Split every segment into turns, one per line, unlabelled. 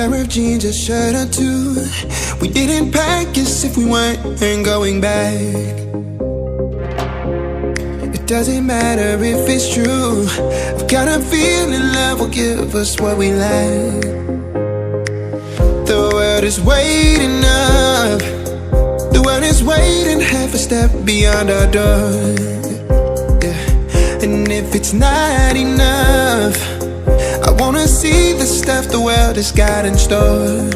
pair of jeans, a shirt or two. We didn't pack as if we weren't going back. It doesn't matter if it's true. I've got a feeling love will give us what we lack. The world is waiting up. The world is waiting half a step beyond our door. Yeah. And if it's not enough, I wanna see the stuff the world has got in store.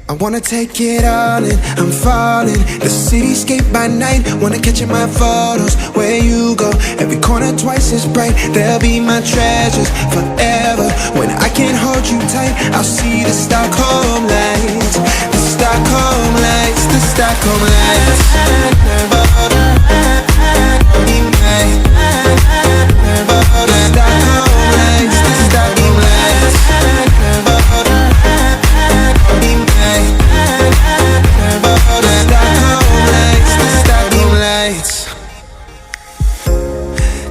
I wanna take it all in, I'm falling. The cityscape by night, wanna catch in my photos. Where you go, every corner twice as bright. They'll be my treasures forever. When I can't hold you tight, I'll see the Stockholm lights. The Stockholm lights, the Stockholm lights.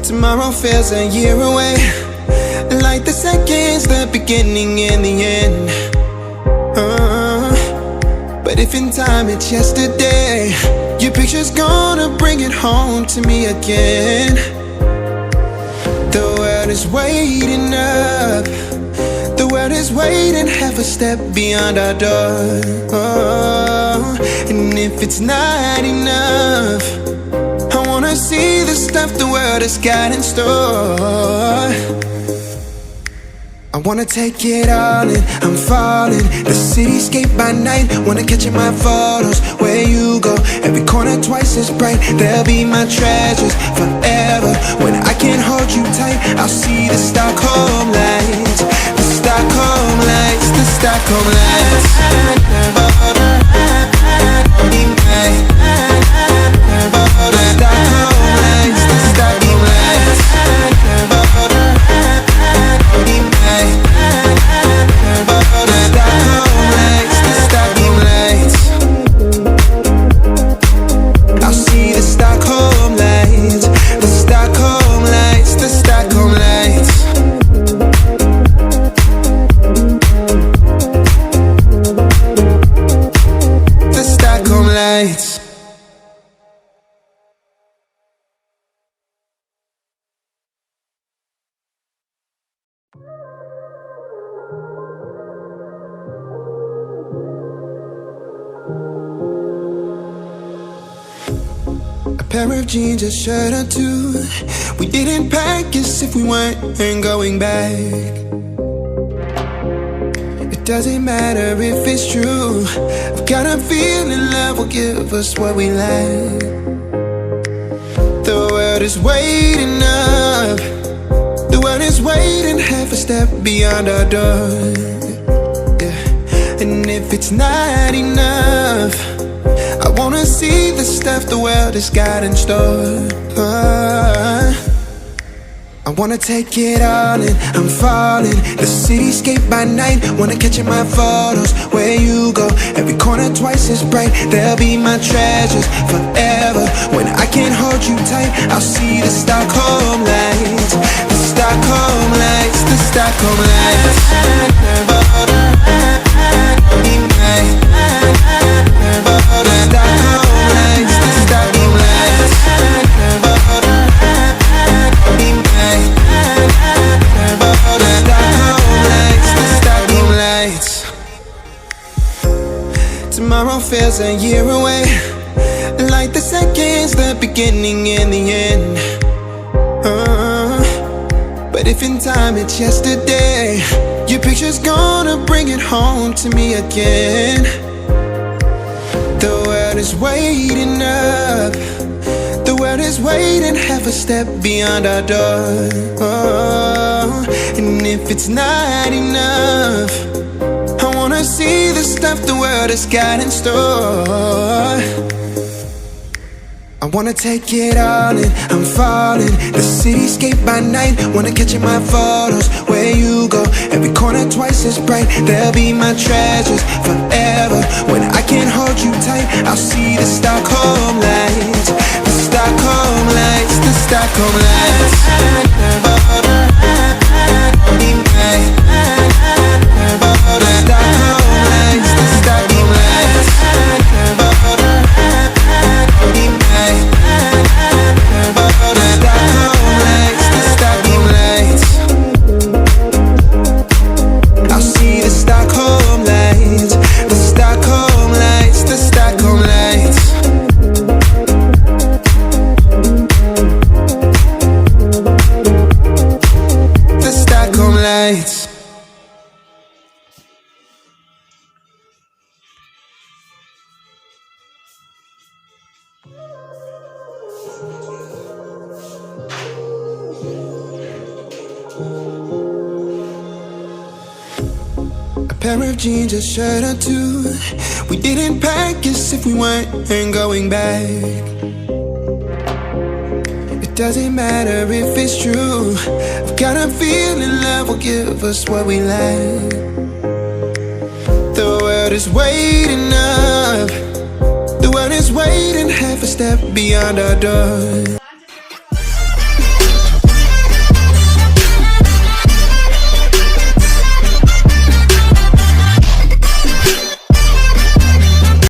Tomorrow feels a year away, like the seconds, the beginning and the end. But if in time it's yesterday, your picture's gonna bring it home to me again. The world is waiting up. The world is waiting half a step beyond our door. And if it's not enough, I wanna see the stuff the world has got in store. I wanna take it all in, I'm falling. The cityscape by night, wanna catch in my photos. Where you go, every corner twice as bright. They'll be my treasures forever. When I can't hold you tight, I'll see the Stockholm lights. The Stockholm lights, the Stockholm lights. Pair of jeans, a shirt or two. We didn't pack as if we weren't going back. It doesn't matter if it's true. I've got a feeling love will give us what we lack. The world is waiting up. The world is waiting half a step beyond our door. Yeah. And if it's not enough, I wanna see the stuff the world has got in store. I wanna take it all in, I'm falling. The cityscape by night, wanna catch in my photos. Where you go, every corner twice as bright. They'll be my treasures forever. When I can't hold you tight, I'll see the Stockholm lights. The Stockholm lights, the Stockholm lights. Tomorrow feels a year away, like the seconds, the beginning and the end. But if in time it's yesterday, your picture's gonna bring it home to me again. The world is waiting up. The world is waiting half a step beyond our door. And if it's not enough, I wanna see the stuff the world has got in store. I wanna take it all in, I'm falling. The cityscape by night, wanna catch in my photos. Where you go, every corner twice as bright. They'll be my treasures forever. When I can't hold you tight, I'll see the Stockholm lights. The Stockholm lights, the Stockholm lights. a pair of jeans, a shirt or two. We didn't pack as if we weren't going back. It doesn't matter if it's true. I've got a feeling love will give us what we lack. The world is waiting up. The world is waiting half a step beyond our door.